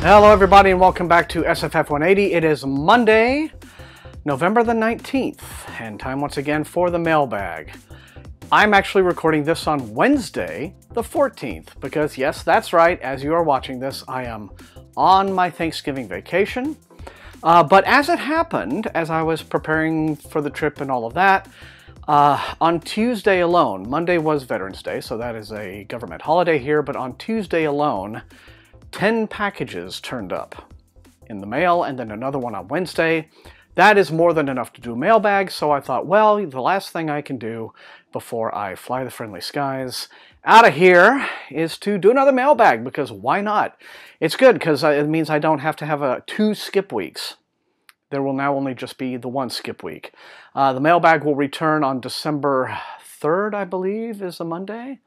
Hello everybody and welcome back to SFF180. It is Monday, November the 19th, and time once again for the mailbag. I'm actually recording this on Wednesday the 14th because yes, that's right, as you are watching this, I am on my Thanksgiving vacation. But as it happened, as I was preparing for the trip and all of that, on Tuesday alone, Monday was Veterans Day, so that is a government holiday here, but on Tuesday alone, 10 packages turned up in the mail, and then another one on Wednesday. That is more than enough to do a mailbag, so I thought, well, the last thing I can do before I fly the friendly skies out of here is to do another mailbag, because why not? It's good, because it means I don't have to have two skip weeks. There will now only just be the one skip week. The mailbag will return on December 3rd, I believe, is a Monday.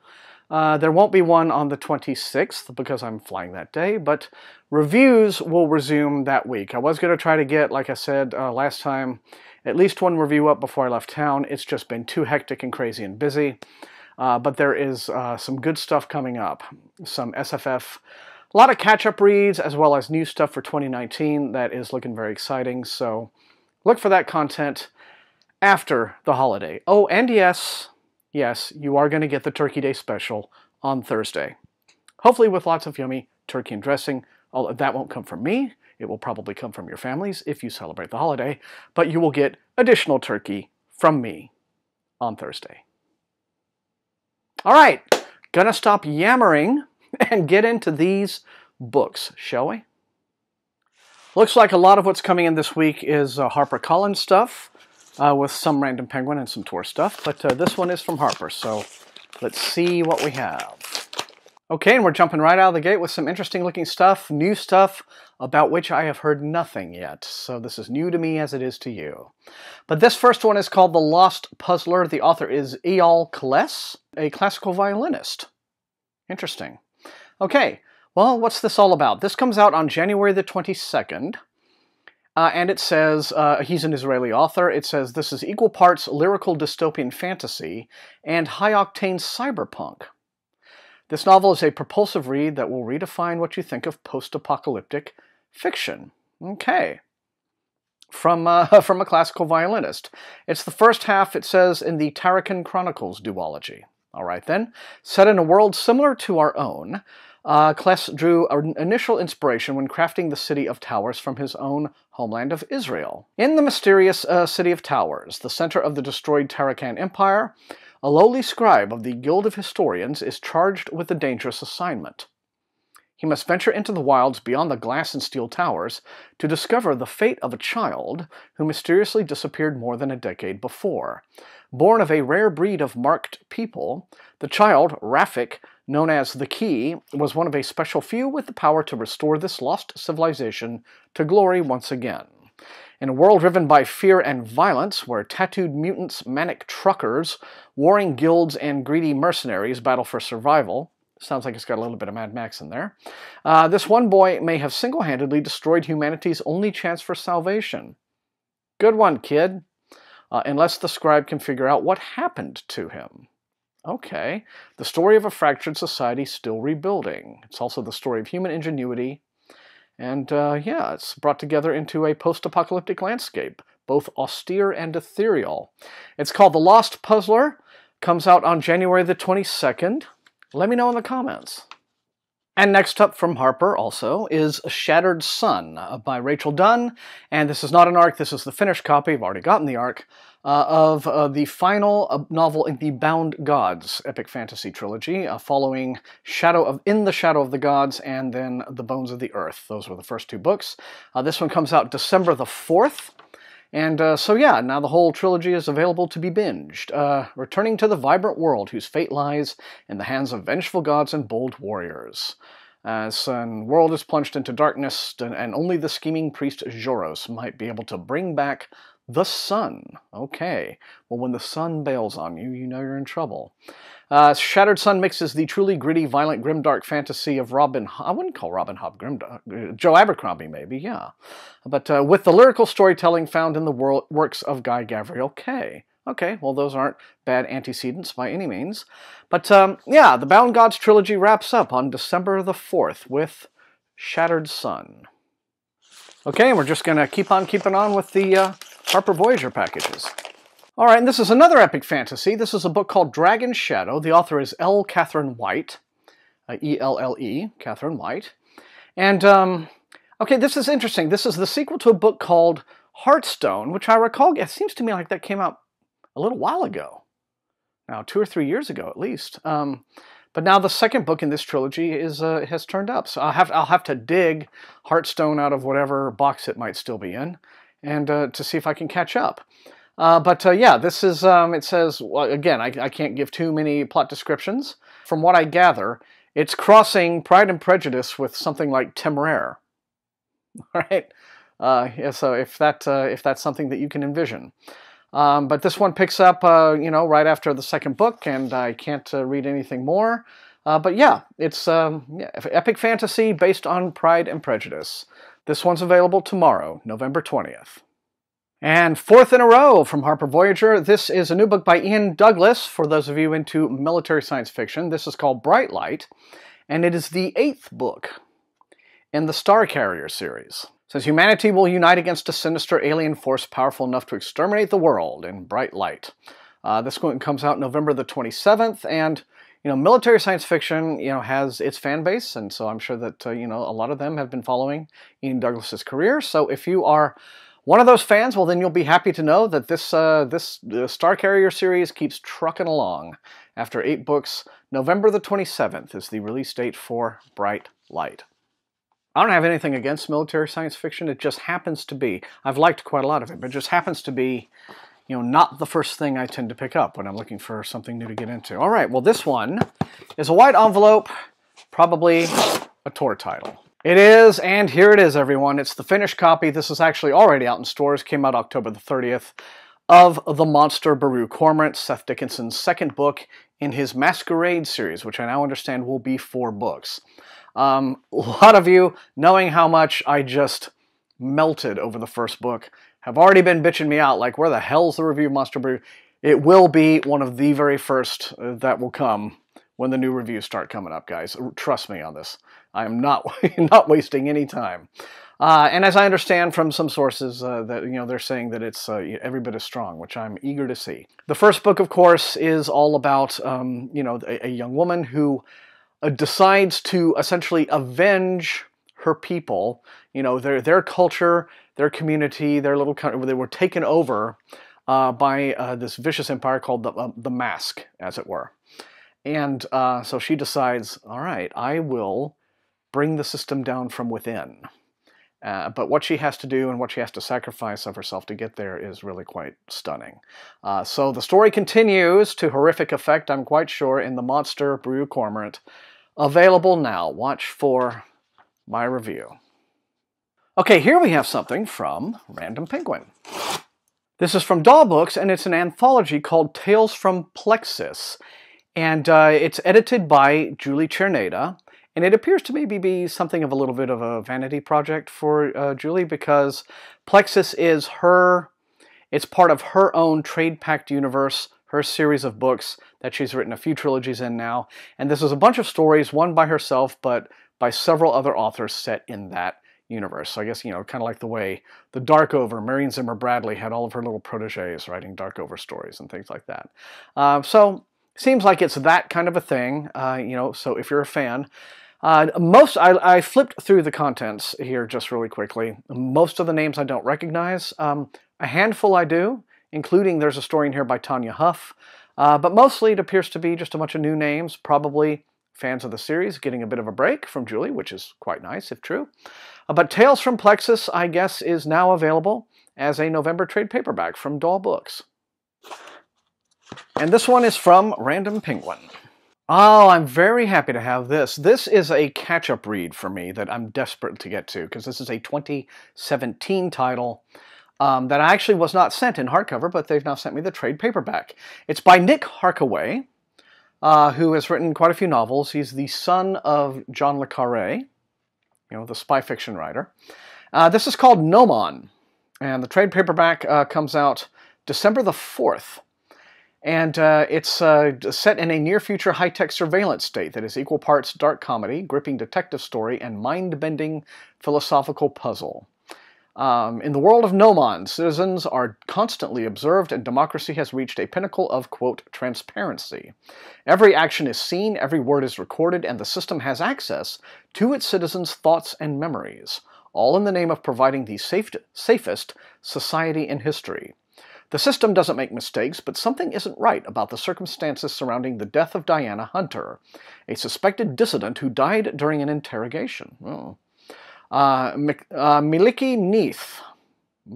There won't be one on the 26th because I'm flying that day, but reviews will resume that week. I was going to try to get, like I said last time, at least one review up before I left town. It's just been too hectic and crazy and busy. But there is some good stuff coming up. Some SFF, a lot of catch-up reads, as well as new stuff for 2019 that is looking very exciting. So look for that content after the holiday. Oh, and yes, you are going to get the Turkey Day special on Thursday. Hopefully with lots of yummy turkey and dressing. That won't come from me. It will probably come from your families if you celebrate the holiday. But you will get additional turkey from me on Thursday. All right, gonna stop yammering and get into these books, shall we? Looks like a lot of what's coming in this week is HarperCollins stuff. With some Random Penguin and some Tor stuff, but this one is from Harper, so let's see what we have. Okay, and we're jumping right out of the gate with some interesting looking stuff, new stuff about which I have heard nothing yet, so this is new to me as it is to you. But this first one is called The Lost Puzzler. The author is Eyal Kles, a classical violinist. Interesting. Okay, well, what's this all about? This comes out on January the 22nd. And it says, he's an Israeli author, it says this is equal parts lyrical dystopian fantasy and high-octane cyberpunk. This novel is a propulsive read that will redefine what you think of post-apocalyptic fiction. Okay. From a classical violinist. It's the first half, it says, in the Tarakan Chronicles duology. All right then. Set in a world similar to our own, Kles drew an initial inspiration when crafting the City of Towers from his own homeland of Israel. In the mysterious City of Towers, the center of the destroyed Tarakan Empire, a lowly scribe of the Guild of Historians is charged with a dangerous assignment. He must venture into the wilds beyond the glass and steel towers to discover the fate of a child who mysteriously disappeared more than a decade before. Born of a rare breed of marked people, the child, Rafik, known as the Key, was one of a special few with the power to restore this lost civilization to glory once again. In a world driven by fear and violence, where tattooed mutants, manic truckers, warring guilds, and greedy mercenaries battle for survival, sounds like it's got a little bit of Mad Max in there, this one boy may have single-handedly destroyed humanity's only chance for salvation. Good one, kid. Unless the scribe can figure out what happened to him. Okay, the story of a fractured society still rebuilding. It's also the story of human ingenuity. And yeah, it's brought together into a post-apocalyptic landscape, both austere and ethereal. It's called The Lost Puzzler. Comes out on January the 22nd. Let me know in the comments. And next up from Harper also is Shattered Sun by Rachel Dunn. And this is not an ARC, this is the finished copy, I've already gotten the ARC, of the final novel in the Bound Gods epic fantasy trilogy, following In the Shadow of the Gods and then The Bones of the Earth. Those were the first two books. This one comes out December the 4th. And so yeah, now the whole trilogy is available to be binged. Returning to the vibrant world whose fate lies in the hands of vengeful gods and bold warriors. As the world is plunged into darkness, and only the scheming priest Joros might be able to bring back the sun. Okay, well when the sun bails on you, you know you're in trouble. Shattered Sun mixes the truly gritty, violent, grimdark fantasy of I wouldn't call Robin Hobb grimdark. Joe Abercrombie, maybe, yeah. But with the lyrical storytelling found in the works of Guy Gavriel Kay. Okay, well those aren't bad antecedents by any means. But yeah, the Bound Gods trilogy wraps up on December the 4th with Shattered Sun. Okay, we're just going to keep on keeping on with the Harper Voyager packages. All right, and this is another epic fantasy. This is a book called Dragon's Shadow. The author is L. Catherine White, E-L-L-E, Catherine White. And, okay, this is interesting. This is the sequel to a book called Heartstone, which I recall, it seems to me like that came out a little while ago. Now, 2 or 3 years ago at least. But now the second book in this trilogy has turned up. So I'll have to dig Heartstone out of whatever box it might still be in, and to see if I can catch up. Yeah, this is, it says, well, again, I can't give too many plot descriptions. From what I gather, it's crossing Pride and Prejudice with something like Temeraire. All right? Yeah, so if that's something that you can envision. But this one picks up, you know, right after the second book, and I can't read anything more. But yeah, it's yeah, epic fantasy based on Pride and Prejudice. This one's available tomorrow, November 20th. And fourth in a row from Harper Voyager, this is a new book by Ian Douglas, for those of you into military science fiction. This is called Bright Light, and it is the 8th book in the Star Carrier series. It says, humanity will unite against a sinister alien force powerful enough to exterminate the world in bright light. This one comes out November the 27th, and, you know, military science fiction, you know, has its fan base, and so I'm sure that, you know, a lot of them have been following Ian Douglas's career. So if you are one of those fans, well, then you'll be happy to know that this Star Carrier series keeps trucking along. After 8 books, November the 27th is the release date for Bright Light. I don't have anything against military science fiction. It just happens to be, I've liked quite a lot of it, but it just happens to be, you know, not the first thing I tend to pick up when I'm looking for something new to get into. All right, well, this one is a white envelope, probably a Tor title. It is, and here it is, everyone. It's the finished copy. This is actually already out in stores. Came out October the 30th, of The Monster Brew, Cormorant, Seth Dickinson's second book in his Masquerade series, which I now understand will be 4 books. A lot of you, knowing how much I just melted over the first book, have already been bitching me out, like, where the hell's the review of Monster Brew? It will be one of the very first that will come when the new reviews start coming up, guys. Trust me on this. I am not wasting any time. And as I understand from some sources, that, you know, they're saying that it's every bit as strong, which I'm eager to see. The first book, of course, is all about you know, a young woman who decides to essentially avenge her people. You know, their culture, their community, their little country, they were taken over by this vicious empire called the Mask, as it were. And so she decides, all right, I will bring the system down from within. But what she has to do and what she has to sacrifice of herself to get there is really quite stunning. So the story continues to horrific effect, I'm quite sure, in The Monster Brew, Cormorant. Available now. Watch for my review. Okay, here we have something from Random Penguin. This is from Tor Books, and it's an anthology called Tales from Plexus. And it's edited by Julie Czerneda. And it appears to maybe be something of a little bit of a vanity project for Julie, because Plexus is it's part of her own Trade Pact universe, her series of books that she's written a few trilogies in now. And this is a bunch of stories, one by herself, but by several other authors set in that universe. So I guess, you know, kind of like the way the Darkover, Marion Zimmer Bradley had all of her little proteges writing Darkover stories and things like that. So seems like it's that kind of a thing, you know, so if you're a fan. I flipped through the contents here just really quickly. Most of the names I don't recognize. A handful I do, including there's a story in here by Tanya Huff. But mostly it appears to be just a bunch of new names, probably fans of the series, getting a bit of a break from Julie, which is quite nice, if true. But Tales from Plexus, I guess, is now available as a November trade paperback from Tor Books. And this one is from Random Penguin. Oh, I'm very happy to have this. This is a catch-up read for me that I'm desperate to get to, because this is a 2017 title that I actually was not sent in hardcover, but they've now sent me the trade paperback. It's by Nick Harkaway, who has written quite a few novels. He's the son of John le Carré, you know, the spy fiction writer. This is called Gnomon, and the trade paperback comes out December the 4th. And it's set in a near-future high-tech surveillance state that is equal parts dark comedy, gripping detective story, and mind-bending philosophical puzzle. In the world of Gnomon, citizens are constantly observed and democracy has reached a pinnacle of, quote, transparency. Every action is seen, every word is recorded, and the system has access to its citizens' thoughts and memories, all in the name of providing the safest society in history. The system doesn't make mistakes, but something isn't right about the circumstances surrounding the death of Diana Hunter, a suspected dissident who died during an interrogation. Oh. Miliki Neath.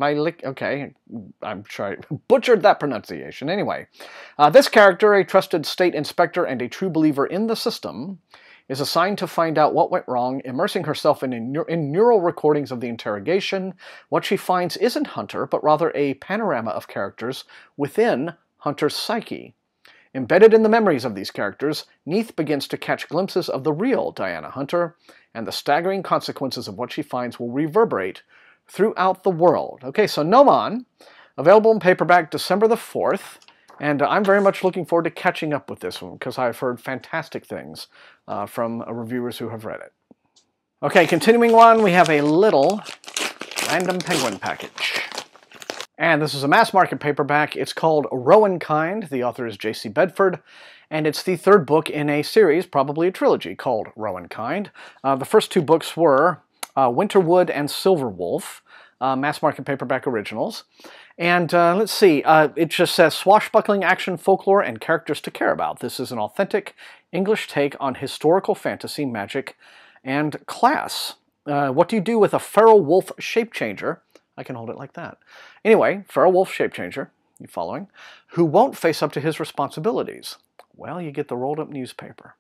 Okay, I'm sorry, butchered that pronunciation. Anyway, this character, a trusted state inspector and a true believer in the system, is assigned to find out what went wrong, immersing herself in neural recordings of the interrogation. What she finds isn't Hunter, but rather a panorama of characters within Hunter's psyche. Embedded in the memories of these characters, Neath begins to catch glimpses of the real Diana Hunter, and the staggering consequences of what she finds will reverberate throughout the world. Okay, so Gnomon, available in paperback December the 4th, and I'm very much looking forward to catching up with this one, because I've heard fantastic things from reviewers who have read it. Okay, continuing on, we have a little random penguin package. And this is a mass market paperback. It's called Rowankind. The author is J.C. Bedford, and it's the third book in a series, probably a trilogy, called Rowankind. The first two books were Winterwood and Silverwolf, mass market paperback originals. And let's see, it just says swashbuckling action, folklore, and characters to care about. This is an authentic English take on historical fantasy, magic, and class. What do you do with a feral wolf shape changer? I can hold it like that. Anyway, feral wolf shape changer, you following, who won't face up to his responsibilities? Well, you get the rolled up newspaper.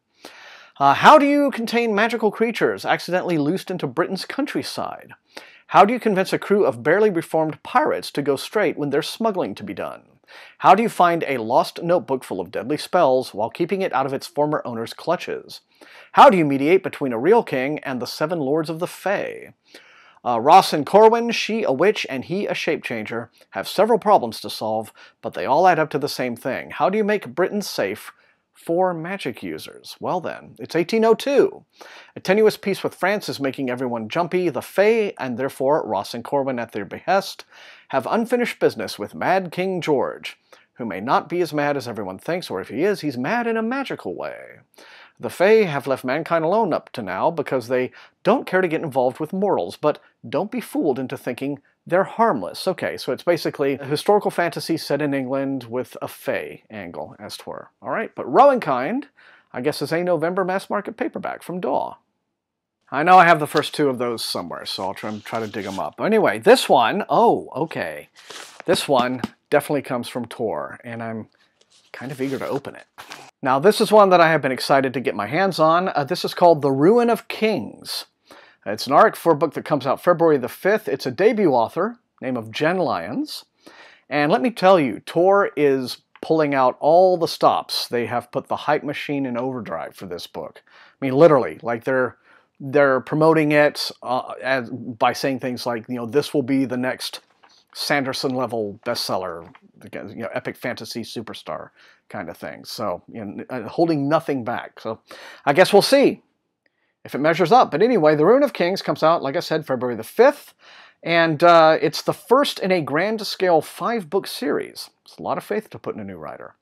How do you contain magical creatures accidentally loosed into Britain's countryside? How do you convince a crew of barely reformed pirates to go straight when there's smuggling to be done? How do you find a lost notebook full of deadly spells while keeping it out of its former owner's clutches? How do you mediate between a real king and the 7 lords of the Fae? Ross and Corwin, she a witch and he a shape changer, have several problems to solve, but they all add up to the same thing. How do you make Britain safe for magic users? Well then, it's 1802. A tenuous peace with France is making everyone jumpy. The Fae, and therefore Ross and Corwin at their behest, have unfinished business with Mad King George, who may not be as mad as everyone thinks, or if he is, he's mad in a magical way. The Fae have left mankind alone up to now because they don't care to get involved with mortals, but don't be fooled into thinking they're harmless. Okay, so it's basically a historical fantasy set in England with a Fae angle, as 'twere. All right, but Rowankind, I guess, is a November mass market paperback from Daw. I know I have the first 2 of those somewhere, so I'll try to dig them up. Anyway, this one, oh, okay. This one definitely comes from Tor, and I'm kind of eager to open it. Now, this is one that I have been excited to get my hands on. This is called The Ruin of Kings. It's an arc for a book that comes out February the 5th. It's a debut author, name of Jen Lyons. And let me tell you, Tor is pulling out all the stops. They have put the hype machine in overdrive for this book. I mean, literally, like they're promoting it by saying things like, you know, this will be the next Sanderson-level bestseller, you know, epic fantasy superstar kind of thing. So, you know, holding nothing back. So, I guess we'll see if it measures up. But anyway, The Ruin of Kings comes out, like I said, February the 5th. And it's the first in a grand-scale 5-book series. It's a lot of faith to put in a new writer.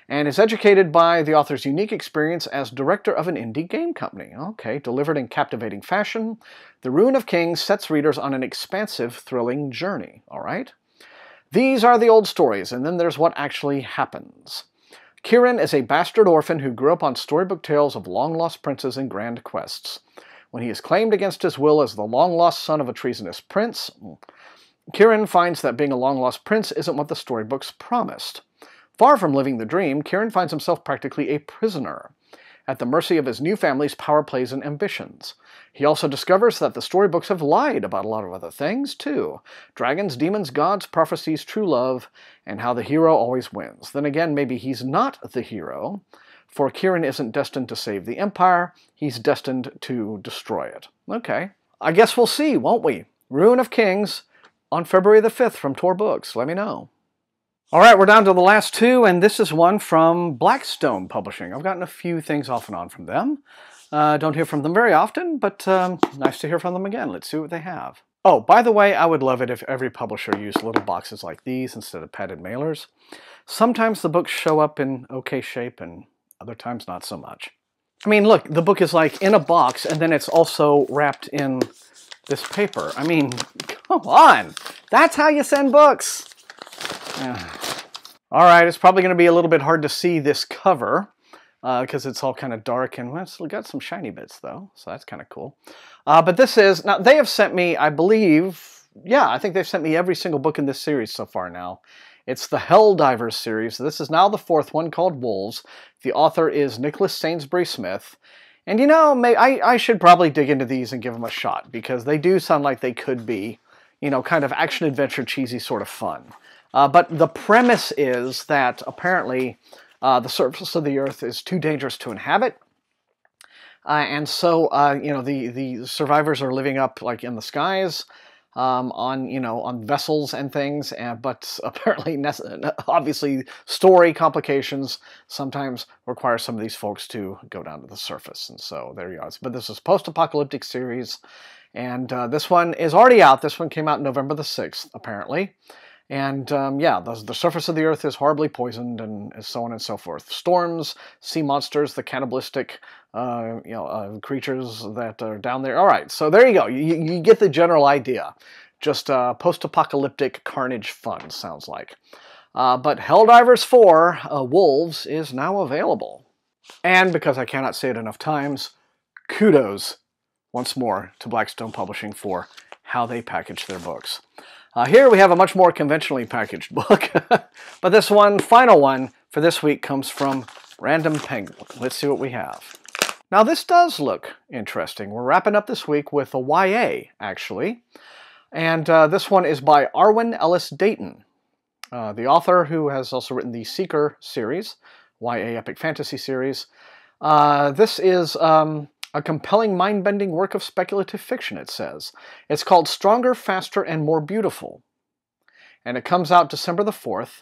And is educated by the author's unique experience as director of an indie game company. Okay, delivered in captivating fashion, The Ruin of Kings sets readers on an expansive, thrilling journey. All right? These are the old stories, and then there's what actually happens. Kieran is a bastard orphan who grew up on storybook tales of long-lost princes and grand quests. When he is claimed against his will as the long-lost son of a treasonous prince, Kieran finds that being a long-lost prince isn't what the storybooks promised. Far from living the dream, Kieran finds himself practically a prisoner, at the mercy of his new family's power plays and ambitions. He also discovers that the storybooks have lied about a lot of other things, too. Dragons, demons, gods, prophecies, true love, and how the hero always wins. Then again, maybe he's not the hero, for Kieran isn't destined to save the Empire, he's destined to destroy it. Okay, I guess we'll see, won't we? Ruin of Kings on February the 5th from Tor Books. Let me know. All right, we're down to the last two, and this is one from Blackstone Publishing. I've gotten a few things off and on from them. Don't hear from them very often, but nice to hear from them again. Let's see what they have. Oh, by the way, I would love it if every publisher used little boxes like these instead of padded mailers. Sometimes the books show up in okay shape, and other times not so much. I mean, look, the book is like in a box, and then it's also wrapped in this paper. I mean, come on! That's how you send books! All right, it's probably going to be a little bit hard to see this cover because it's all kind of dark, and well, it's got some shiny bits though, so that's kind of cool. But this is, now they have sent me, I believe, yeah, I think they've sent me every single book in this series so far now. It's the Helldivers series. This is now the fourth one, called Wolves. The author is Nicholas Sainsbury Smith. And you know, I should probably dig into these and give them a shot, because they do sound like they could be, you know, kind of action-adventure, cheesy sort of fun. But the premise is that apparently the surface of the Earth is too dangerous to inhabit. And so, you know, the survivors are living up like in the skies on, you know, on vessels and things. But apparently, obviously, story complications sometimes require some of these folks to go down to the surface. And so there you go. But this is post-apocalyptic series. And this one is already out. This one came out November the 6th, apparently. And yeah, the surface of the Earth is horribly poisoned, and so on and so forth. Storms, sea monsters, the cannibalistic creatures that are down there. All right, so there you go. You get the general idea. Just post-apocalyptic carnage fun, sounds like. But Helldivers 4, Wolves, is now available. And because I cannot say it enough times, kudos once more to Blackstone Publishing for how they package their books. Here we have a much more conventionally packaged book, but this one, final one for this week, comes from Random Penguin. Let's see what we have. Now this does look interesting. We're wrapping up this week with a YA, actually, and this one is by Arwen Ellis Dayton, the author who has also written the Seeker series, YA epic fantasy series. This is a compelling, mind-bending work of speculative fiction, it says. It's called Stronger, Faster, and More Beautiful. And it comes out December the 4th.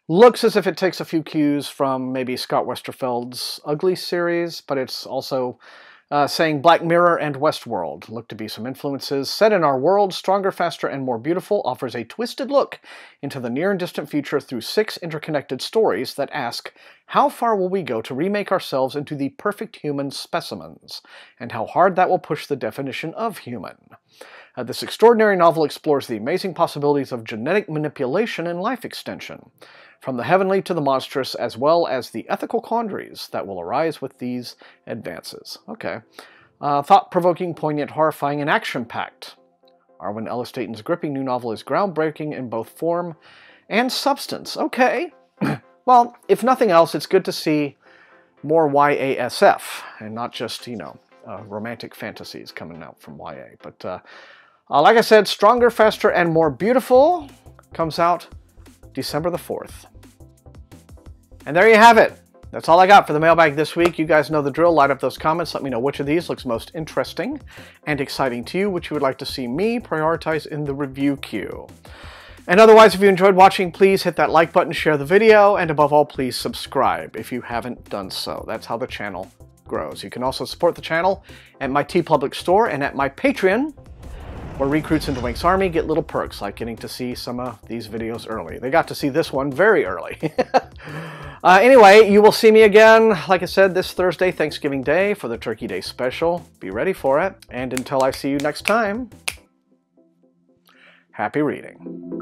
Looks as if it takes a few cues from maybe Scott Westerfeld's Ugly series, but it's also saying Black Mirror and Westworld look to be some influences. Set in our world, Stronger, Faster, and More Beautiful offers a twisted look into the near and distant future through 6 interconnected stories that ask, how far will we go to remake ourselves into the perfect human specimens, and how hard that will push the definition of human. This extraordinary novel explores the amazing possibilities of genetic manipulation and life extension, from the heavenly to the monstrous, as well as the ethical quandaries that will arise with these advances. Okay. Thought-provoking, poignant, horrifying, and action-packed. Arwen Ellis Dayton's gripping new novel is groundbreaking in both form and substance. Okay. Well, if nothing else, it's good to see more YASF, and not just, you know, romantic fantasies coming out from YA. But like I said, Stronger, Faster, and More Beautiful comes out December the 4th. And there you have it. That's all I got for the mailbag this week. You guys know the drill. Light up those comments. Let me know which of these looks most interesting and exciting to you, which you would like to see me prioritize in the review queue. And otherwise, if you enjoyed watching, please hit that like button, share the video, and above all, please subscribe if you haven't done so. That's how the channel grows. You can also support the channel at my TeePublic store and at my Patreon, where recruits into Wink's Army get little perks, like getting to see some of these videos early. They got to see this one very early. Anyway, you will see me again, like I said, this Thursday, Thanksgiving Day, for the Turkey Day special. Be ready for it. And until I see you next time, happy reading.